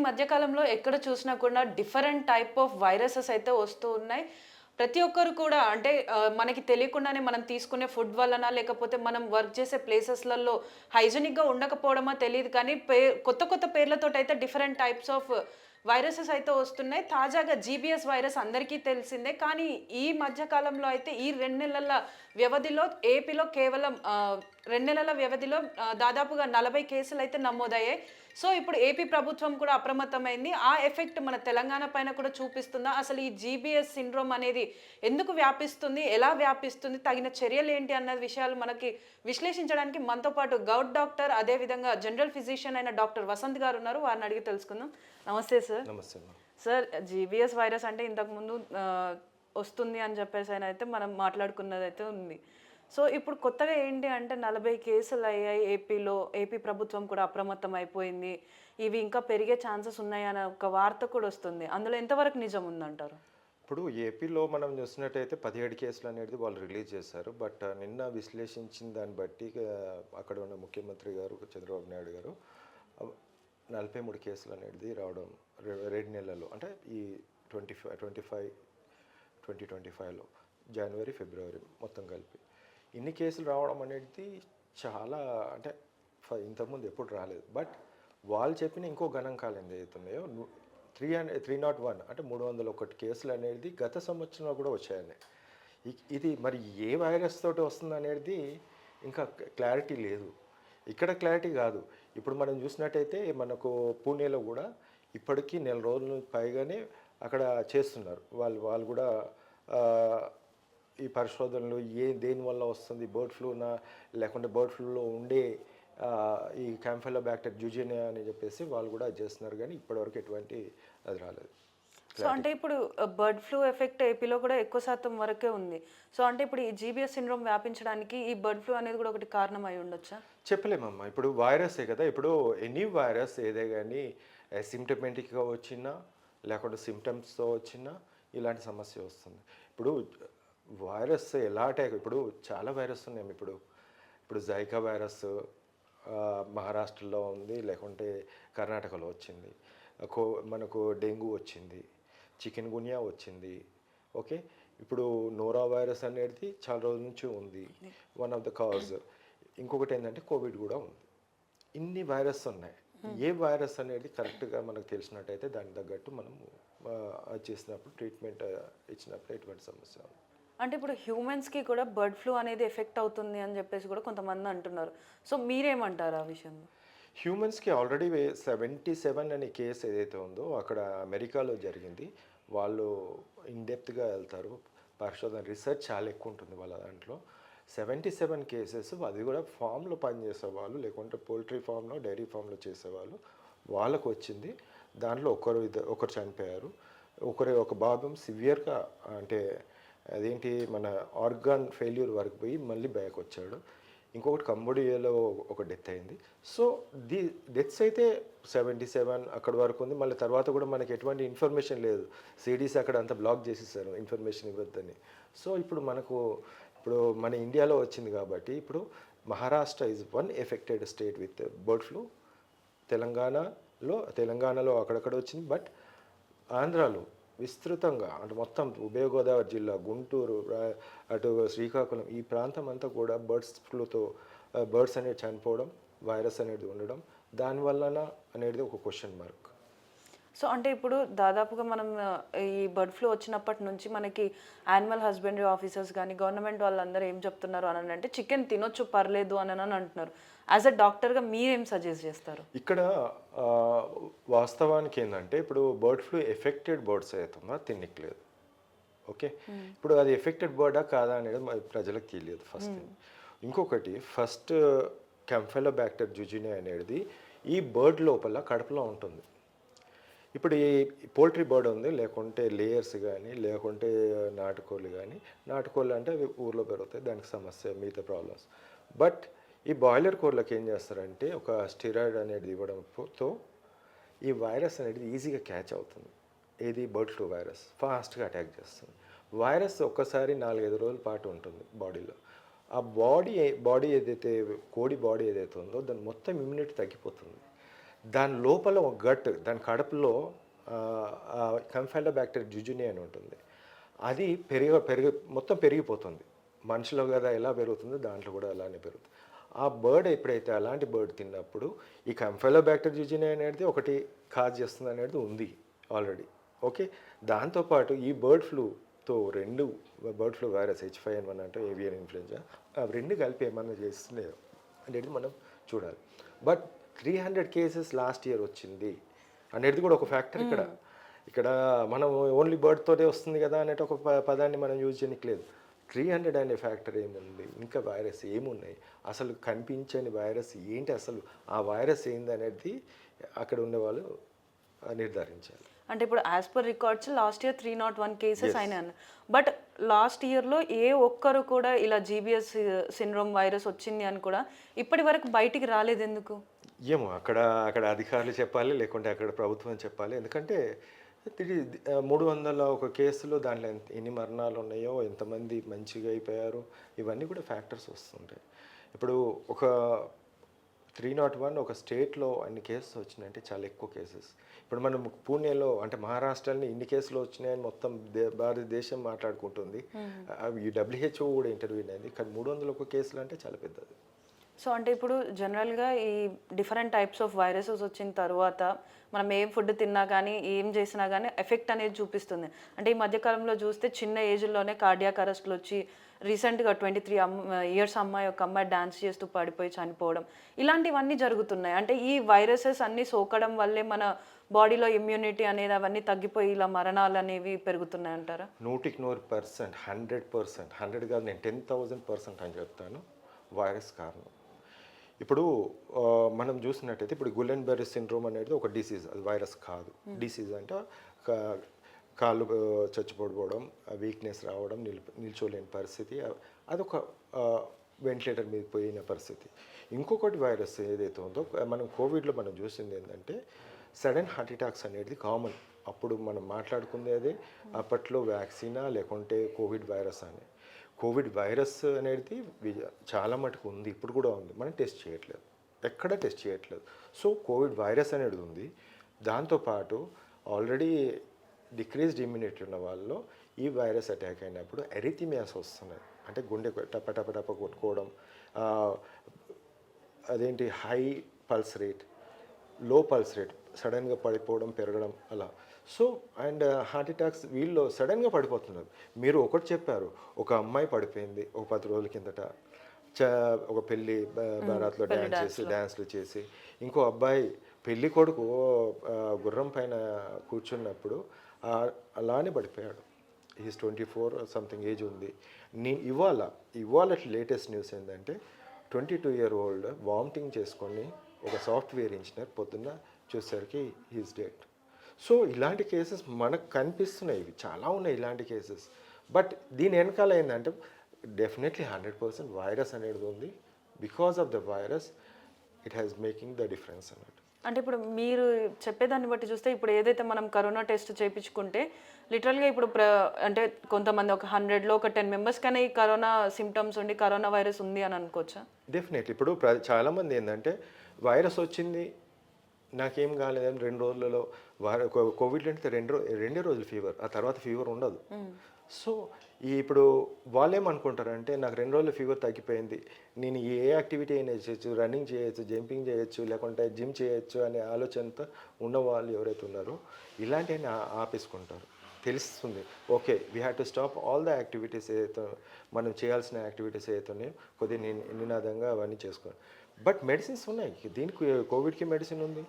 మధ్యకాలంలో ఎక్కడ చూసినా కూడా డిఫరెంట్ టైప్ ఆఫ్ వైరసెస్ అయితే వస్తూ ఉన్నాయి. ప్రతి ఒక్కరు కూడా అంటే మనకి తెలియకుండానే మనం తీసుకునే ఫుడ్ వల్లనా, లేకపోతే మనం వర్క్ చేసే ప్లేసెస్‌లలో హైజీనిక్‌గా ఉండకపోవడమా తెలీదు కానీ, కొత్త కొత్త పేర్లతోటైతే డిఫరెంట్ టైప్స్ ఆఫ్ వైరసెస్ అయితే వస్తున్నాయి. తాజాగా జీబీఎస్ వైరస్ అందరికీ తెలిసిందే. కానీ ఈ మధ్య కాలంలో అయితే ఈ 2 నెలల వ్యవధిలో ఏపీలో కేవలం 2 నెలల వ్యవధిలో దాదాపుగా 40 కేసులైతే నమోదయ్యాయి. సో, ఇప్పుడు ఏపీ ప్రభుత్వం కూడా అప్రమత్తమైంది. ఆ ఎఫెక్ట్ మన తెలంగాణ పైన కూడా చూపిస్తుందా? అసలు ఈ జీబీఎస్ సిండ్రోమ్ అనేది ఎందుకు వ్యాపిస్తుంది? ఎలా వ్యాపిస్తుంది? తగిన చర్యలేంటి అన్న విషయాలు మనకి విశ్లేషించడానికి మనతో పాటు గౌట్ డాక్టర్, అదేవిధంగా జనరల్ ఫిజిషియన్ అయిన డాక్టర్ వసంత్ గారు ఉన్నారు. వారిని అడిగి తెలుసుకుందాం. నమస్తే సార్. నమస్తే. సార్, జీబీఎస్ వైరస్ అంటే ఇంతకుముందు వస్తుంది అని చెప్పేసనైతే మనం మాట్లాడుకున్నదైతే ఉంది. సో, ఇప్పుడు కొత్తగా ఏంటి అంటే 40 కేసులయ్యాయి ఏపీలో. ఏపీ ప్రభుత్వం కూడా అప్రమత్తం అయిపోయింది. ఇవి ఇంకా పెరిగే ఛాన్సెస్ ఉన్నాయన్న ఒక వార్త కూడా వస్తుంది. అందులో ఎంతవరకు నిజం ఉందంటారు? ఇప్పుడు ఏపీలో మనం చూసినట్టయితే 17 కేసులు అనేది వాళ్ళు రిలీజ్ చేశారు. బట్ నిన్న విశ్లేషించిన దాన్ని బట్టి అక్కడ ఉన్న ముఖ్యమంత్రి గారు చంద్రబాబు నాయుడు గారు 43 కేసులు అనేది రావడం 2 నెలల్లో, అంటే ఈ 2025లో జనవరి, ఫిబ్రవరి మొత్తం కలిపి ఇన్ని కేసులు రావడం అనేది చాలా, అంటే ఇంతకుముందు ఎప్పుడు రాలేదు. బట్ వాళ్ళు చెప్పిన ఇంకో గణాంకాలు ఏదైతున్నాయో 301 అంటే 301 కేసులు అనేది గత సంవత్సరంలో కూడా వచ్చాయని. ఇది మరి ఏ వైరస్ తోటి వస్తుంది అనేది ఇంకా క్లారిటీ లేదు. ఇక్కడ క్లారిటీ కాదు. ఇప్పుడు మనం చూసినట్టయితే మనకు పూణేలో కూడా ఇప్పటికీ 1 నెల రోజుల పైగానే అక్కడ చేస్తున్నారు. వాళ్ళు కూడా ఈ పరిశోధనలు దేనివల్ల వస్తుంది, బర్డ్ ఫ్లూనా లేకుంటే బర్డ్ ఫ్లూలో ఉండే ఈ క్యాంఫెలోబాక్టర్ జ్యూజీనియా అని చెప్పేసి వాళ్ళు కూడా చేస్తున్నారు. కానీ ఇప్పటివరకు ఎటువంటి అది రాలేదు. సో, అంటే ఇప్పుడు బర్డ్ ఫ్లూ ఎఫెక్ట్ ఏపీలో కూడా ఎక్కువ శాతం వరకే ఉంది. సో, అంటే ఇప్పుడు ఈ జీబీఎస్ సిండ్రోమ్ వ్యాపించడానికి ఈ బర్డ్ ఫ్లూ అనేది కూడా ఒకటి కారణం అయి ఉండొచ్చా? చెప్పలేమమ్మా. ఇప్పుడు వైరసే కదా. ఇప్పుడు ఎనీ వైరస్ ఏదే కానీ సిమ్టమేటిక్గా వచ్చినా లేకుంటే సిమ్టమ్స్తో వచ్చినా ఇలాంటి సమస్య వస్తుంది. ఇప్పుడు వైరస్ ఎలా అటాక్, ఇప్పుడు చాలా వైరస్ ఉన్నాయి. ఇప్పుడు జైకా వైరస్ మహారాష్ట్రలో ఉంది, లేకుంటే కర్ణాటకలో వచ్చింది. మనకు డెంగ్యూ వచ్చింది, చికెన్ గున్యా వచ్చింది. ఓకే, ఇప్పుడు నోరా వైరస్ అనేది చాలా రోజుల నుంచి ఉంది, వన్ ఆఫ్ ద కాజ్. ఇంకొకటి ఏంటంటే కోవిడ్ కూడా ఉంది. ఇన్ని వైరస్ ఉన్నాయి. ఏ వైరస్ అనేది కరెక్ట్గా మనకు తెలిసినట్టయితే దానికి తగ్గట్టు మనము చేసినప్పుడు ట్రీట్మెంట్ ఇచ్చినప్పుడు ఎటువంటి సమస్య ఉంది. అంటే ఇప్పుడు హ్యూమన్స్కి కూడా బర్డ్ ఫ్లూ అనేది ఎఫెక్ట్ అవుతుంది అని చెప్పేసి కూడా కొంతమంది అంటున్నారు. సో, మీరేమంటారు ఆ విషయంలో? హ్యూమన్స్కి ఆల్రెడీ 77 అనే కేసు ఏదైతే ఉందో అక్కడ అమెరికాలో జరిగింది. వాళ్ళు ఇన్డెప్త్గా వెళ్తారు, పరిశోధన రీసెర్చ్ చాలా ఎక్కువ ఉంటుంది వాళ్ళ దాంట్లో. 77 కేసెస్, అది కూడా ఫామ్లో పనిచేసే వాళ్ళు, లేకుంటే పోల్ట్రీ ఫామ్లో, డైరీ ఫామ్లో చేసేవాళ్ళు, వాళ్ళకు వచ్చింది. దాంట్లో ఒకరు చనిపోయారు. ఒక భాగం సివియర్గా, అంటే అదేంటి మన ఆర్గాన్ ఫెయిల్యూర్ వరకు పోయి మళ్ళీ బ్యాక్ వచ్చాడు. ఇంకొకటి కంబోడియాలో ఒక డెత్ అయింది. సో డెత్స్ అయితే 77 అక్కడ వరకు ఉంది. మళ్ళీ తర్వాత కూడా మనకి ఎటువంటి ఇన్ఫర్మేషన్ లేదు. సిడిసి అక్కడ అంతా బ్లాక్ చేసేసారు, ఇన్ఫర్మేషన్ ఇవ్వద్దని. సో ఇప్పుడు మన ఇండియాలో వచ్చింది కాబట్టి ఇప్పుడు Maharashtra is one affected state with bird flu. తెలంగాణలో అక్కడక్కడ వచ్చింది. బట్ ఆంధ్రాలో విస్తృతంగా, అంటే మొత్తం ఉభయ గోదావరి జిల్లా, గుంటూరు, అటు శ్రీకాకుళం, ఈ ప్రాంతం అంతా కూడా బర్డ్స్ ఫ్లూతో బర్డ్స్ అనేది చనిపోవడం, వైరస్ అనేది ఉండడం, దానివల్లన అనేది ఒక క్వశ్చన్ మార్క్. సో, అంటే ఇప్పుడు దాదాపుగా మనం ఈ బర్డ్ ఫ్లూ వచ్చినప్పటి నుంచి మనకి యానిమల్ హస్బెండరీ ఆఫీసర్స్ కానీ గవర్నమెంట్ వాళ్ళందరూ ఏం చెప్తున్నారు అని అంటే చికెన్ తినొచ్చు, పర్లేదు అని అంటున్నారు. యాజ్ అ డాక్టర్గా మీరేం సజెస్ట్ చేస్తారు? ఇక్కడ వాస్తవానికి ఏంటంటే ఇప్పుడు బర్డ్ ఫ్లూ ఎఫెక్టెడ్ బర్డ్స్ అవుతుందా తినట్లేదు. ఓకే, ఇప్పుడు అది ఎఫెక్టెడ్ బర్డా కాదా అనేది ప్రజలకు తెలియదు ఫస్ట్ థింగ్. ఇంకొకటి, ఫస్ట్ క్యాంఫెలోబాక్టర్ జ్యూజీనియా అనేది ఈ బర్డ్ లోపల కడుపులో ఉంటుంది. ఇప్పుడు ఈ పోల్ట్రీ బర్డ్ ఉంది, లేకుంటే లేయర్స్ కానీ, లేకుంటే నాటుకోళ్ళు కానీ. నాటుకోళ్ళు అంటే అవి ఊర్లో పెరుగుతాయి, దానికి సమస్య, మిగతా ప్రాబ్లమ్స్. బట్ ఈ బాయిలర్ కోళ్ళకి ఏం చేస్తారంటే ఒక స్టెరాయిడ్ అనేది ఇవ్వడంతో ఈ వైరస్ అనేది ఈజీగా క్యాచ్ అవుతుంది. ఏది బర్డ్ ఫ్లూ వైరస్ ఫాస్ట్గా అటాక్ చేస్తుంది. వైరస్ ఒక్కసారి 4-5 రోజుల పాటు ఉంటుంది బాడీలో. ఆ బాడీ ఏదైతే కోడి బాడీ ఏదైతే ఉందో దాని మొత్తం ఇమ్యూనిటీ తగ్గిపోతుంది. దాని లోపల ఒక గట్, దాని కడుపులో కంఫైలోబ్యాక్టర్ జుజుని అని ఉంటుంది. అది మొత్తం పెరిగిపోతుంది. మనిషిలో కదా ఎలా పెరుగుతుందో దాంట్లో కూడా అలానే పెరుగుతుంది. ఆ బర్డ్ ఎప్పుడైతే అలాంటి బర్డ్ తిన్నప్పుడు ఈ కంఫైలోబ్యాక్టర్ జుజుని అనేది ఒకటి కాజ్ చేస్తుంది అనేది ఉంది ఆల్రెడీ. ఓకే, దాంతోపాటు ఈ రెండు బర్డ్ ఫ్లూ వైరస్ H5N1 అంటే ఏవియన్ ఇన్ఫ్లుయెంజా, అవి రెండు కలిపి ఏమన్నా చేస్తున్నాయో అనేది మనం చూడాలి. బట్ 300 కేసెస్ లాస్ట్ ఇయర్ వచ్చింది అనేది కూడా ఒక ఫ్యాక్టర్ ఇక్కడ మనం ఓన్లీ బర్డ్తోనే వస్తుంది కదా అనే ఒక పదాన్ని మనం యూజ్ చేయట్లేదు. 300 అనే ఫ్యాక్టర్ ఏముంది, ఇంకా వైరస్ ఏమున్నాయి, అసలు కనిపించని వైరస్ ఏంటి, అసలు ఆ వైరస్ ఏంది అనేది అక్కడ ఉండేవాళ్ళు నిర్ధారించాలి. అంటే ఇప్పుడు as per records last year 301 cases అయినాయి. బట్ లాస్ట్ ఇయర్లో ఏ ఒక్కరు కూడా ఇలా జీబీఎస్ సిండ్రోమ్ వైరస్ వచ్చింది అని కూడా ఇప్పటి వరకు బయటికి రాలేదు. ఎందుకు ఏమో అక్కడ అధికారులు చెప్పాలి, లేకుంటే అక్కడ ప్రభుత్వం చెప్పాలి. ఎందుకంటే 301 కేసులో దాంట్లో ఎన్ని మరణాలు ఉన్నాయో, ఎంతమంది మంచిగా అయిపోయారు, ఇవన్నీ కూడా ఫ్యాక్టర్స్ వస్తుంటాయి. ఇప్పుడు ఒక 301 ఒక స్టేట్లో అన్ని కేసెస్ వచ్చినాయంటే చాలా ఎక్కువ కేసెస్. ఇప్పుడు మనం పూణేలో అంటే మహారాష్ట్రలో ఇన్ని కేసులు వచ్చినాయని మొత్తం భారతదేశం మాట్లాడుకుంటుంది. ఈ WHO కూడా ఇంటర్వ్యూన్ అయింది. కానీ 301 కేసులు అంటే చాలా పెద్దది. సో అంటే ఇప్పుడు జనరల్గా ఈ డిఫరెంట్ టైప్స్ ఆఫ్ వైరసెస్ వచ్చిన తర్వాత మనం ఏం ఫుడ్ తిన్నా కానీ ఏం చేసినా కానీ ఎఫెక్ట్ అనేది చూపిస్తుంది. అంటే ఈ మధ్యకాలంలో చూస్తే చిన్న ఏజ్లోనే కార్డియాక్ అరెస్ట్లు వచ్చి రీసెంట్గా 23 ఇయర్స్ ఒక అమ్మాయి డ్యాన్స్ చేస్తూ పడిపోయి చనిపోవడం, ఇలాంటివన్నీ జరుగుతున్నాయి. అంటే ఈ వైరసెస్ అన్నీ సోకడం వల్లే మన బాడీలో ఇమ్యూనిటీ అనేది అవన్నీ తగ్గిపోయి ఇలా మరణాలు అనేవి పెరుగుతున్నాయి అంటారా? 100%, 100%, 100 కాదు, నేను 10,000% అని చెప్తాను. వైరస్ కారణం. ఇప్పుడు మనం చూసినట్టయితే ఇప్పుడు గులెన్బెర్రీ సిండ్రోమ్ అనేది ఒక డిసీజ్, అది వైరస్ కాదు. డిసీజ్ అంటే కాళ్ళు చచ్చిపోవడం, వీక్నెస్ రావడం, నిల్చోలేని పరిస్థితి, అదొక వెంటిలేటర్ మీద పోయిన పరిస్థితి. ఇంకొకటి వైరస్ ఏదైతే ఉందో మనం కోవిడ్లో మనం చూసింది ఏంటంటే సడన్ హార్ట్ అటాక్స్ అనేది కామన్. అప్పుడు మనం మాట్లాడుకునేది అప్పట్లో వ్యాక్సినా లేకుంటే కోవిడ్ వైరస్ అని. కోవిడ్ వైరస్ అనేది చాలా మటుకు ఉంది, ఇప్పుడు కూడా ఉంది, మనం టెస్ట్ చేయట్లేదు, ఎక్కడ టెస్ట్ చేయట్లేదు. సో కోవిడ్ వైరస్ అనేది ఉంది. దాంతోపాటు ఆల్రెడీ డిక్రీజ్డ్ ఇమ్యూనిటీ ఉన్న వాళ్ళలో ఈ వైరస్ అటాక్ అయినప్పుడు ఎరిథిమియాస్ వస్తున్నాయి. అంటే గుండె టప కొట్టుకోవడం, అదేంటి హై పల్స్ రేట్, లో పల్స్ రేట్, సడన్గా పడిపోవడం, పెరగడం అలా. సో అండ్ హార్ట్ అటాక్స్ వీళ్ళు సడన్గా పడిపోతున్నారు. మీరు ఒకటి చెప్పారు, ఒక అమ్మాయి పడిపోయింది ఒక 10 రోజుల కిందట, ఒక పెళ్ళి బారాత్లో డ్యాన్స్లు చేసి, ఇంకో అబ్బాయి పెళ్ళి కొడుకు గుర్రం పైన కూర్చున్నప్పుడు అలానే పడిపోయాడు. ఈజ్ 24 సంథింగ్ ఏజ్ ఉంది. ఇవాళ లేటెస్ట్ న్యూస్ ఏంటంటే 22-year-old వామిటింగ్ చేసుకొని ఒక సాఫ్ట్వేర్ ఇంజనీర్ పొద్దున్న చూసేసరికి హీస్ డెడ్. సో ఇలాంటి కేసెస్ మనకు కనిపిస్తున్నాయి, ఇవి చాలా ఉన్నాయి ఇలాంటి కేసెస్. బట్ దీని వెనకాల ఏంటంటే డెఫినెట్లీ 100% వైరస్ అనేది ఉంది. Because of the virus it has making the difference అన్నట్టు. అంటే ఇప్పుడు మీరు చెప్పేదాన్ని బట్టి చూస్తే ఇప్పుడు ఏదైతే మనం కరోనా టెస్ట్ చేయించుకుంటే లిటరల్గా ఇప్పుడు అంటే కొంతమంది ఒక 100లో ఒక 10 మెంబర్స్ కానీ ఈ కరోనా సిమ్టమ్స్ ఉండి కరోనా వైరస్ ఉంది అని అనుకోవచ్చా? డెఫినెట్లీ. ఇప్పుడు చాలామంది ఏంటంటే వైరస్ వచ్చింది నాకేం కాలేదని 2 రోజులలో కోవిడ్ అంటే 2 రోజులు ఫీవర్, ఆ తర్వాత ఫీవర్ ఉండదు. సో ఇప్పుడు వాళ్ళేమనుకుంటారంటే నాకు 2 రోజులు ఫీవర్ తగ్గిపోయింది, నేను ఏ యాక్టివిటీ అయినా చేయొచ్చు, రన్నింగ్ చేయొచ్చు, జంపింగ్ చేయొచ్చు, లేకుంటే జిమ్ చేయొచ్చు అనే ఆలోచనతో ఉన్నవాళ్ళు ఎవరైతే ఉన్నారో ఇలాంటివన్నీ ఆపేసుకుంటారు. తెలుస్తుంది okay we have to stop all the activities ఏదైతే మనం చేయాల్సిన యాక్టివిటీస్ ఏదైతే ఉన్నాయో కొద్దిగా నినాదంగా అవన్నీ చేసుకోండి. బట్ మెడిసిన్స్ ఉన్నాయి, దీనికి కోవిడ్కి మెడిసిన్ ఉంది,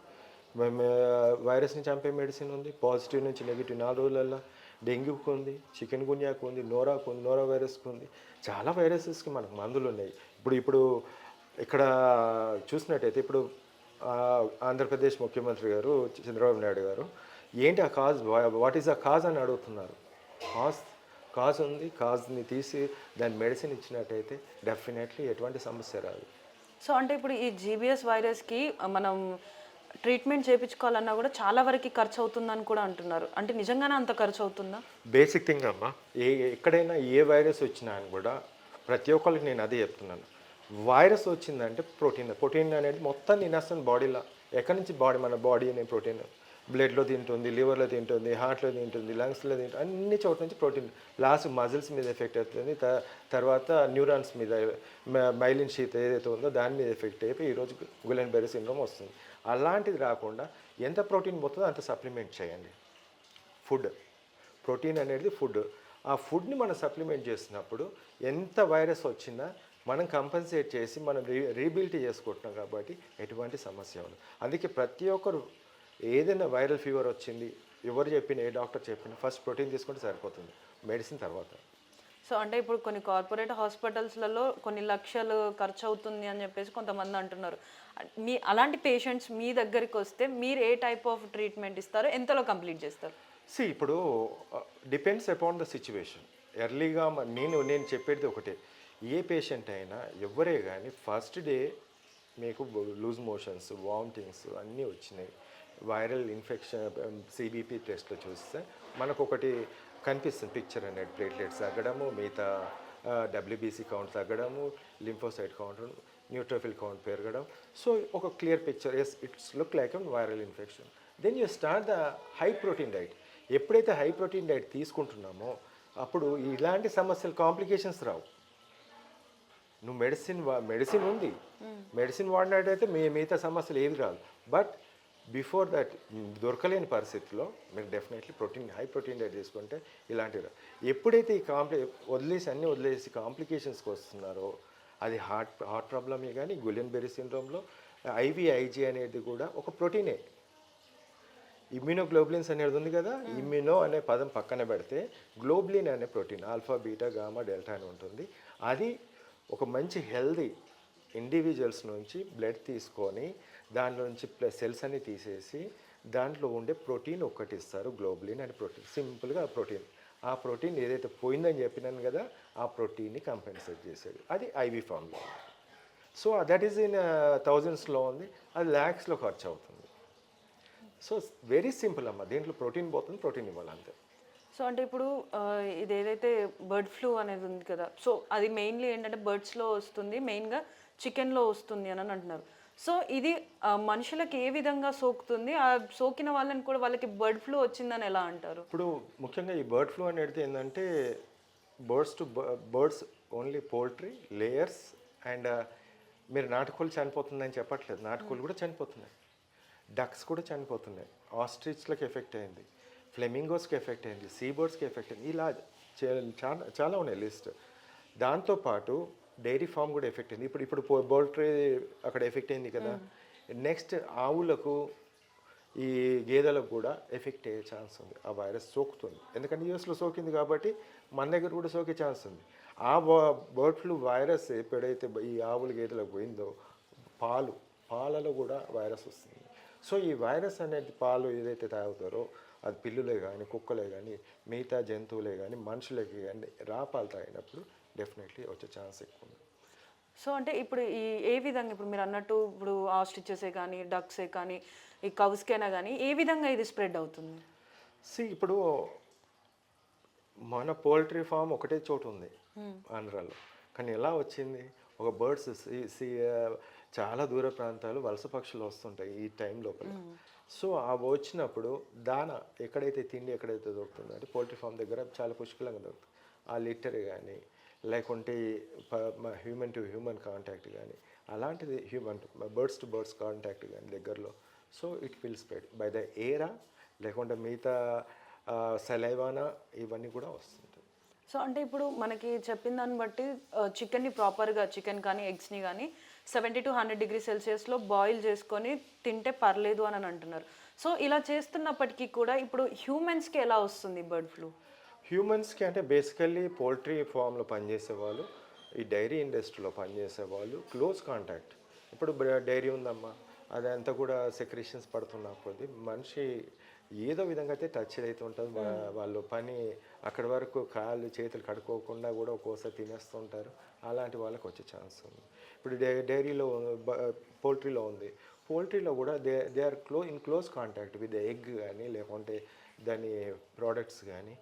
వైరస్ని చంపే మెడిసిన్ ఉంది, పాజిటివ్ నుంచి నెగిటివ్ 4 రోజులలో, డెంగ్యూకి ఉంది, చికెన్ గున్యాకు ఉంది, నోరా వైరస్కి ఉంది, చాలా వైరసెస్కి మనకు మందులు ఉన్నాయి. ఇప్పుడు ఇక్కడ చూసినట్టయితే ఇప్పుడు ఆంధ్రప్రదేశ్ ముఖ్యమంత్రి గారు చంద్రబాబు నాయుడు గారు ఏంటి ఆ కాజ్, వాట్ ఈస్ ఆ కాజ్ అని అడుగుతున్నారు. కాజ్ ఉంది, కాజ్ని తీసి దాని మెడిసిన్ ఇచ్చినట్టయితే డెఫినెట్లీ ఎటువంటి సమస్య రాదు. సో అంటే ఇప్పుడు ఈ జీబీఎస్ వైరస్కి మనం ట్రీట్మెంట్ చేయించుకోవాలన్నా కూడా చాలా వరకు ఖర్చు అవుతుందని కూడా అంటున్నారు. అంటే నిజంగానే అంత ఖర్చు అవుతుందా? బేసిక్ థింగ్ అమ్మా, ఎక్కడైనా ఏ వైరస్ వచ్చినా అని కూడా ప్రతి ఒక్కరికి నేను అదే చెప్తున్నాను. వైరస్ వచ్చిందంటే ప్రోటీన్ అనేది మొత్తం తినేస్తుంది బాడీలో. ఎక్కడి నుంచి మన బాడీ అనే ప్రోటీన్ బ్లడ్లో తింటుంది, లివర్లో తింటుంది, హార్ట్లో తింటుంది, లంగ్స్లో తింటుంది, అన్ని చోట్ల నుంచి ప్రోటీన్ లాస్ట్ మజిల్స్ మీద ఎఫెక్ట్ అవుతుంది, తర్వాత న్యూరాన్స్ మీద మైలిన్ షీత్ ఏదైతే ఉందో దాని మీద ఎఫెక్ట్ అయిపోయి ఈరోజు గులెన్ బెర్రీ సిండ్రోమ్ వస్తుంది. అలాంటిది రాకుండా ఎంత ప్రోటీన్ పోతుందో అంత సప్లిమెంట్ చేయండి. ఫుడ్ ప్రోటీన్ అనేది ఫుడ్. ఆ ఫుడ్ని మనం సప్లిమెంట్ చేసినప్పుడు ఎంత వైరస్ వచ్చినా మనం కంపన్సేట్ చేసి మనం రీబిల్ట్ చేసుకుంటున్నాం కాబట్టి ఎటువంటి సమస్య ఉండదు. అందుకే ప్రతి ఒక్కరు ఏదైనా వైరల్ ఫీవర్ వచ్చింది ఎవరు చెప్పిన ఏ డాక్టర్ చెప్పినా ఫస్ట్ ప్రోటీన్ తీసుకుంటే సరిపోతుంది, మెడిసిన్ తర్వాత. సో అంటే ఇప్పుడు కొన్ని కార్పొరేట్ హాస్పిటల్స్లలో కొన్ని లక్షలు ఖర్చు అవుతుంది అని చెప్పేసి కొంతమంది అంటున్నారు. అలాంటి పేషెంట్స్ మీ దగ్గరికి వస్తే మీరు ఏ టైప్ ఆఫ్ ట్రీట్మెంట్ ఇస్తారు, ఎంతలో కంప్లీట్ చేస్తారు? ఇప్పుడు డిపెండ్స్ అపాన్ ద సిచ్యువేషన్. ఎర్లీగా నేను చెప్పేది ఒకటే, ఏ పేషెంట్ అయినా ఎవరే కానీ ఫస్ట్ డే మీకు లూజ్ మోషన్స్, వామిటింగ్స్ అన్నీ వచ్చినాయి, వైరల్ ఇన్ఫెక్షన్ సిబిపి టెస్ట్లో చూస్తే మనకు ఒకటి కనిపిస్తుంది పిక్చర్ అనేది, ప్లేట్లెట్స్ తగ్గడము, మిగతా డబ్ల్యూబీసీ కౌంట్ తగ్గడము, లింఫోసైట్ కౌంట్, న్యూట్రోఫిల్ కౌంట్ పెరగడం. సో ఒక clear picture, as it's look like a viral infection. Then you start the high protein diet. ఎప్పుడైతే హై ప్రోటీన్ డైట్ తీసుకుంటున్నామో అప్పుడు ఇలాంటి సమస్యలు కాంప్లికేషన్స్ రావు. నువ్వు మెడిసిన్ ఉంది, మెడిసిన్ వాడినట్టయితే మిగతా సమస్యలు ఏవి రాదు. బట్ బిఫోర్ దట్ దొరకలేని పరిస్థితిలో మీరు డెఫినెట్లీ హై ప్రోటీన్ డైట్ తీసుకుంటే ఇలాంటివి. ఎప్పుడైతే ఈ అన్నీ వదిలేసి కాంప్లికేషన్స్కి వస్తున్నారో అది హార్ట్ ప్రాబ్లమే. కానీ గులెన్ బెర్రీ సిండ్రోమ్లో ఐవిఐజీ అనేది కూడా ఒక ప్రోటీనే. ఇమ్యూనోగ్లోబులిన్స్ అనేది ఉంది కదా, ఇమ్యూనో అనే పదం పక్కన పెడితే గ్లోబులిన్ అనే protein alpha beta gamma delta అని ఉంటుంది. అది ఒక మంచి హెల్దీ ఇండివిజువల్స్ నుంచి బ్లడ్ తీసుకొని దాంట్లో నుంచి సెల్స్ అన్ని తీసేసి దాంట్లో ఉండే ప్రోటీన్ ఒక్కటి ఇస్తారు, గ్లోబులిన్ అనే ప్రోటీన్. సింపుల్గా ఆ ప్రోటీన్ ఏదైతే పోయిందని చెప్పినాను కదా ఆ ప్రోటీన్ని కంపెన్సేట్ చేసేది, అది ఐవి ఫామ్లో. సో దట్ ఈస్ ఇన్ థౌజండ్స్లో ఉంది, అది ల్యాక్స్లో ఖర్చు అవుతుంది. సో వెరీ సింపుల్ అమ్మ, దీంట్లో ప్రోటీన్ పోతుంది, ప్రోటీన్ ఇవ్వాలి అంతే. సో అంటే ఇప్పుడు ఇది ఏదైతే బర్డ్ ఫ్లూ అనేది ఉంది కదా, సో అది మెయిన్లీ ఏంటంటే బర్డ్స్లో వస్తుంది, మెయిన్గా చికెన్లో వస్తుంది అని అంటున్నారు. సో ఇది మనుషులకు ఏ విధంగా సోకుతుంది, ఆ సోకిన వాళ్ళని కూడా వాళ్ళకి బర్డ్ ఫ్లూ వచ్చిందని ఎలా అంటారు? ఇప్పుడు ముఖ్యంగా ఈ బర్డ్ ఫ్లూ అనేది ఏంటంటే birds only poultry layers and మీరు నాటుకోళ్ళు చనిపోతుందని చెప్పట్లేదు, నాటుకోళ్ళు కూడా చనిపోతున్నాయి, డక్స్ కూడా చనిపోతున్నాయి, ఆస్ట్రిచ్లకు ఎఫెక్ట్ అయింది, ఫ్లెమింగోస్కి ఎఫెక్ట్ అయింది, సీ బర్డ్స్కి ఎఫెక్ట్ అయింది, ఇలా చాలా ఉన్నాయి లిస్ట్. దాంతోపాటు డైరీ ఫామ్ కూడా ఎఫెక్ట్ అయింది. ఇప్పుడు పౌల్ట్రీ అక్కడ ఎఫెక్ట్ అయింది కదా, నెక్స్ట్ ఆవులకు ఈ గేదెలకు కూడా ఎఫెక్ట్ అయ్యే ఛాన్స్ ఉంది. ఆ వైరస్ సోకుతుంది, ఎందుకంటే యూఎస్లో సోకింది కాబట్టి మన దగ్గర కూడా సోకే ఛాన్స్ ఉంది. ఆ బర్డ్ ఫ్లూ వైరస్ ఎప్పుడైతే ఈ ఆవులు గేదెలకు పోయిందో పాలలో కూడా వైరస్ వస్తుంది. సో ఈ వైరస్ అనేది పాలు ఏదైతే తాగుతారో అది పిల్లులే కానీ కుక్కలే కానీ మిగతా జంతువులే కానీ మనుషులకి కానీ పాలు తాగినప్పుడు డెఫినెట్లీ వచ్చే ఛాన్స్ ఎక్కువ ఉంది. సో అంటే ఇప్పుడు ఏ విధంగా ఇప్పుడు మీరు అన్నట్టు ఇప్పుడు ఆస్ట్రిచెసే కానీ డక్సే కానీ ఈ కౌస్కైనా కానీ ఏ విధంగా ఇది స్ప్రెడ్ అవుతుంది? ఇప్పుడు మన పౌల్ట్రీ ఫామ్ ఒకటే చోటు ఉంది ఆంధ్రాలో, కానీ ఎలా వచ్చింది, ఒక బర్డ్స్ చాలా దూర ప్రాంతాలు వలస పక్షులు వస్తుంటాయి ఈ టైం లోపల. సో అవి వచ్చినప్పుడు ఎక్కడైతే తిండి ఎక్కడైతే దొరుకుతుందో అంటే పౌల్ట్రీ ఫామ్ దగ్గర చాలా పుష్కలంగా దొరుకుతుంది. ఆ లిటర్ కానీ లేకుంటే హ్యూమన్ టు హ్యూమన్ కాంటాక్ట్ కానీ అలాంటిది బర్డ్స్ టు బర్డ్స్ కాంటాక్ట్ కానీ దగ్గరలో, so it will spread by the ఎయిరా లేకుంటే మిగతా సలైవానా ఇవన్నీ కూడా వస్తుంటాయి. సో అంటే ఇప్పుడు మనకి చెప్పిన దాన్ని బట్టి చికెన్ని ప్రాపర్గా చికెన్ కానీ ఎగ్స్ని కానీ 70 to 100 degrees Celsiusలో బాయిల్ చేసుకొని తింటే పర్లేదు అని అంటున్నారు. సో ఇలా చేస్తున్నప్పటికీ కూడా ఇప్పుడు హ్యూమన్స్కి ఎలా వస్తుంది బర్డ్ ఫ్లూ? హ్యూమన్స్కి అంటే బేసికల్లీ పౌల్ట్రీ ఫామ్లో పనిచేసే వాళ్ళు, ఈ డైరీ ఇండస్ట్రీలో పనిచేసే వాళ్ళు క్లోజ్ కాంటాక్ట్. ఇప్పుడు డైరీ ఉందమ్మా, అదంతా కూడా సెక్రేషన్స్ పడుతున్న కొద్దీ మనిషి ఏదో విధంగా అయితే టచ్ అయితే ఉంటుంది. వాళ్ళు పని అక్కడి వరకు కాళ్ళు చేతులు కడుక్కోకుండా కూడా ఒక్కోసారి తినేస్తుంటారు. అలాంటి వాళ్ళకి వచ్చే ఛాన్స్ ఉంది. ఇప్పుడు డైరీలో పౌల్ట్రీలో ఉంది, పోల్ట్రీలో కూడా they are in close contact with egg కానీ లేకుంటే దాని ప్రోడక్ట్స్ కానీ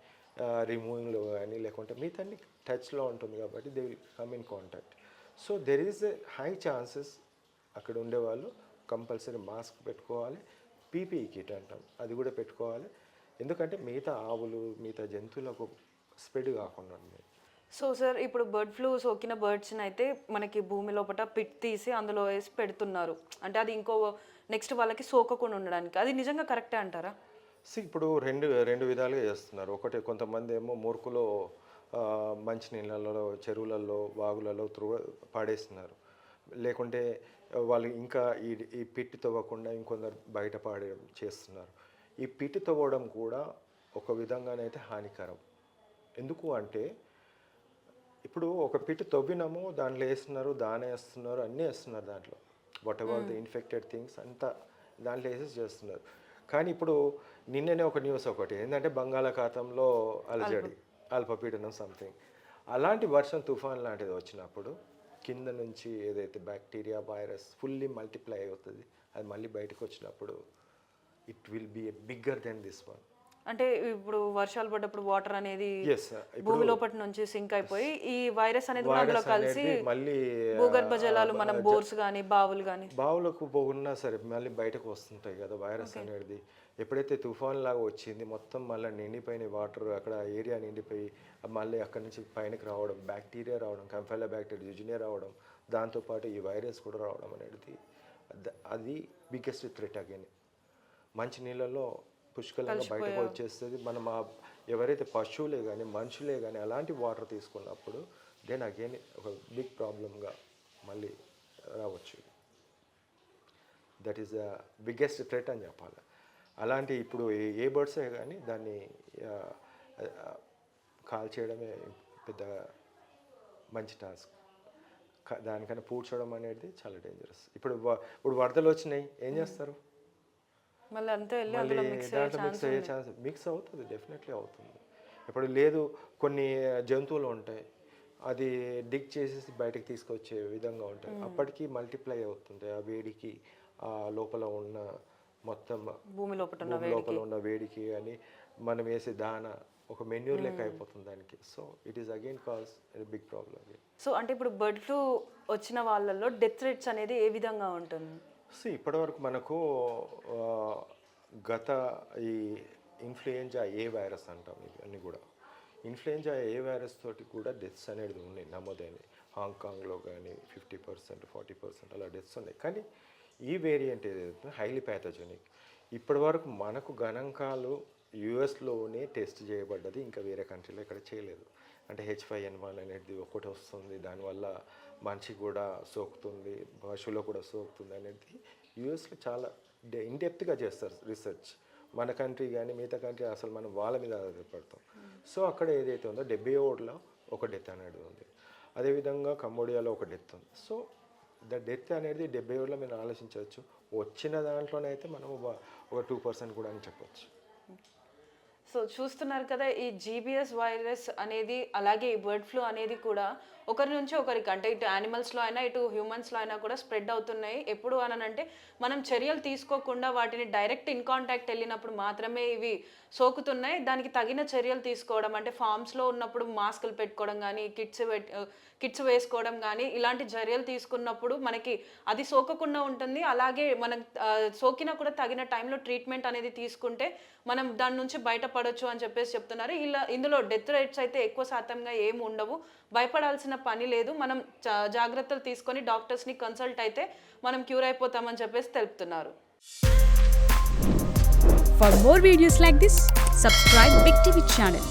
రిమూవింగ్లో కానీ లేకుంటే మిగతా టచ్లో ఉంటుంది కాబట్టి they will come in contact. So there is high chances అక్కడ ఉండేవాళ్ళు కంపల్సరీ మాస్క్ పెట్టుకోవాలి, పీపీఈ కిట్ అంటాం అది కూడా పెట్టుకోవాలి. ఎందుకంటే మిగతా ఆవులు మిగతా జంతువులకు స్ప్రెడ్ కాకుండా ఉంది. సో సార్ ఇప్పుడు బర్డ్ ఫ్లూ సోకిన బర్డ్స్ని అయితే మనకి భూమి లోపల పిట్ తీసి అందులో వేసి పెడుతున్నారు, అంటే అది ఇంకో నెక్స్ట్ వాళ్ళకి సోకకుండా ఉండడానికి. అది నిజంగా కరెక్టే అంటారా? ఇప్పుడు రెండు విధాలుగా చేస్తున్నారు. ఒకటి కొంతమంది ఏమో మూర్ఖులో మంచినీళ్ళలో, చెరువులలో, వాగులలో పాడేస్తున్నారు. లేకుంటే వాళ్ళు ఇంకా ఈ పిట్ తవ్వకుండా ఇంకొందరు బయట చేస్తున్నారు. ఈ పిట్ తవ్వడం కూడా ఒక విధంగానైతే హానికరం. ఎందుకు అంటే ఇప్పుడు ఒక పిట్ తవ్వినాము, దాంట్లో వేస్తున్నారు, వేస్తున్నారు, అన్నీ వేస్తున్నారు దాంట్లో, what ever the infected things అంతా దాంట్లో వేసేసి చేస్తున్నారు. కానీ ఇప్పుడు నిన్ననే ఒక న్యూస్ ఒకటి ఏంటంటే బంగాళాఖాతంలో అలజడి, అల్పపీడనం సంథింగ్, అలాంటి వర్షం తుఫాన్ లాంటిది వచ్చినప్పుడు కింద నుంచి ఏదైతే బ్యాక్టీరియా వైరస్ ఫుల్లీ మల్టిప్లై అవుతుంది, అది మళ్ళీ బయటకు వచ్చినప్పుడు it will be bigger than this one. అంటే ఇప్పుడు వర్షాలు పడ్డప్పుడు వాటర్ అనేది Yes, భూమి లోపటి నుంచి సింక్ అయిపోయి ఈ వైరస్ అనేది కూడా అందులో కలిసి మళ్ళీ భూగర్భ జలాలు మనం బోర్స్ కానీ బావులు కానీ బావులకు పోకున్నా సరే మళ్ళీ బయటకు వస్తుంటాయి కదా వైరస్ అనేది. ఎప్పుడైతే తుఫాన్ లాగా వచ్చింది మొత్తం మళ్ళీ నిండిపోయిన వాటర్, అక్కడ ఏరియా నిండిపోయి మళ్ళీ అక్కడి నుంచి పైనకి రావడం, బ్యాక్టీరియా రావడం, కంఫైలా బ్యాక్టీరియా యుజినియా రావడం, దాంతోపాటు ఈ వైరస్ కూడా రావడం అనేది అది బిగ్గెస్ట్ థ్రెట్ అగైన్. మంచి నీళ్ళలో పుష్కలంగా బయటకు వచ్చేస్తుంది. మనం ఎవరైతే పశువులే కానీ మనుషులే కానీ అలాంటి వాటర్ తీసుకున్నప్పుడు దెన్ అగైన్ ఒక బిగ్ ప్రాబ్లంగా మళ్ళీ రావచ్చు. That is the biggest threat అని చెప్పాలి. అలాంటి ఇప్పుడు ఏ బర్డ్సే కానీ దాన్ని కాల్ చేయడమే పెద్ద మంచి టాస్క్. దానికన్నా పూడ్చడం అనేది చాలా డేంజరస్. ఇప్పుడు వరదలు వచ్చినాయి, ఏం చేస్తారు? మళ్ళీ అంతా వెళ్ళి మళ్ళీ దాంట్లో మిక్స్ అవుతుంది, డెఫినెట్లీ అవుతుంది. ఇప్పుడు లేదు కొన్ని జంతువులు ఉంటాయి, అది డిగ్ చేసేసి బయటకు తీసుకొచ్చే విధంగా ఉంటాయి, అప్పటికి మల్టిప్లై అవుతుంటాయి. ఆ వేడికి ఆ లోపల ఉన్న మొత్తం భూమి లోపల ఉన్న వేడికి అని మనం వేసే దాన ఒక మెన్యూర్ లెక్క అయిపోతుంది దానికి. So it is again cause big problem. So అంటే ఇప్పుడు బర్డ్ ఫ్లూ వచ్చిన వాళ్ళల్లో డెత్ రేట్స్ అనేది ఏ విధంగా ఉంటుంది? సో ఇప్పటివరకు మనకు గత ఈ ఇన్ఫ్లుయెంజా ఏ వైరస్ అంటాం, ఇవన్నీ కూడా ఇన్ఫ్లుయెంజా ఏ వైరస్ తోటి కూడా డెత్స్ అనేది ఉన్నాయి నమోదైనవి. హాంకాంగ్లో కానీ 50%, 40% అలా డెత్స్ ఉన్నాయి. కానీ ఈ వేరియంట్ ఏదైతే హైలీ ప్యాథోజెనిక్. ఇప్పటివరకు మనకు గణాంకాలు యుఎస్లోనే టెస్ట్ చేయబడ్డది, ఇంకా వేరే కంట్రీలో ఇక్కడ చేయలేదు. అంటే H5N1 అనేది ఒకటి వస్తుంది, దానివల్ల మనిషికి కూడా సోకుతుంది, పశువులో కూడా సోకుతుంది అనేది యుఎస్లో చాలా ఇన్డెప్త్గా చేస్తారు రీసెర్చ్. మన కంట్రీ కానీ మిగతా కంట్రీ అసలు మనం వాళ్ళ మీద ఆధారపడతాం. సో అక్కడ ఏదైతే ఉందో 71లో ఒక డెత్ అనేది ఉంది. అదేవిధంగా కంబోడియాలో ఒక డెత్ ఉంది. సో ద డెత్ అనేది 71లో మీరు ఆలోచించవచ్చు. వచ్చిన దాంట్లోనైతే మనం ఒక 2% కూడా అని చెప్పొచ్చు. సో చూస్తున్నారు కదా, ఈ జీబీఎస్ వైరస్ అనేది అలాగే ఈ బర్డ్ ఫ్లూ అనేది కూడా ఒకరి నుంచి ఒకరికి, అంటే ఇటు యానిమల్స్లో అయినా ఇటు హ్యూమన్స్లో అయినా కూడా స్ప్రెడ్ అవుతున్నాయి. ఎప్పుడు అనంటే మనం చర్యలు తీసుకోకుండా వాటిని డైరెక్ట్ ఇన్ కాంటాక్ట్ వెళ్ళినప్పుడు మాత్రమే ఇవి సోకుతున్నాయి. దానికి తగిన చర్యలు తీసుకోవడం, అంటే ఫామ్స్లో ఉన్నప్పుడు మాస్కులు పెట్టుకోవడం కానీ, కిట్స్ వేసుకోవడం కానీ, ఇలాంటి చర్యలు తీసుకున్నప్పుడు మనకి అది సోకకుండా ఉంటుంది. అలాగే మనం సోకినా కూడా తగిన టైంలో ట్రీట్మెంట్ అనేది తీసుకుంటే మనం దాని నుంచి బయటపడవచ్చు అని చెప్పేసి చెప్తున్నారు. ఇందులో డెత్ రేట్స్ అయితే ఎక్కువ శాతంగా ఏమి ఉండవు, భయపడాల్సిన పని లేదు. మనం జాగ్రత్తలు తీసుకొని డాక్టర్స్ని కన్సల్ట్ అయితే మనం క్యూర్ అయిపోతామని చెప్పేసి తెలుపుతున్నారు. For more videos like this, subscribe Big TV channel.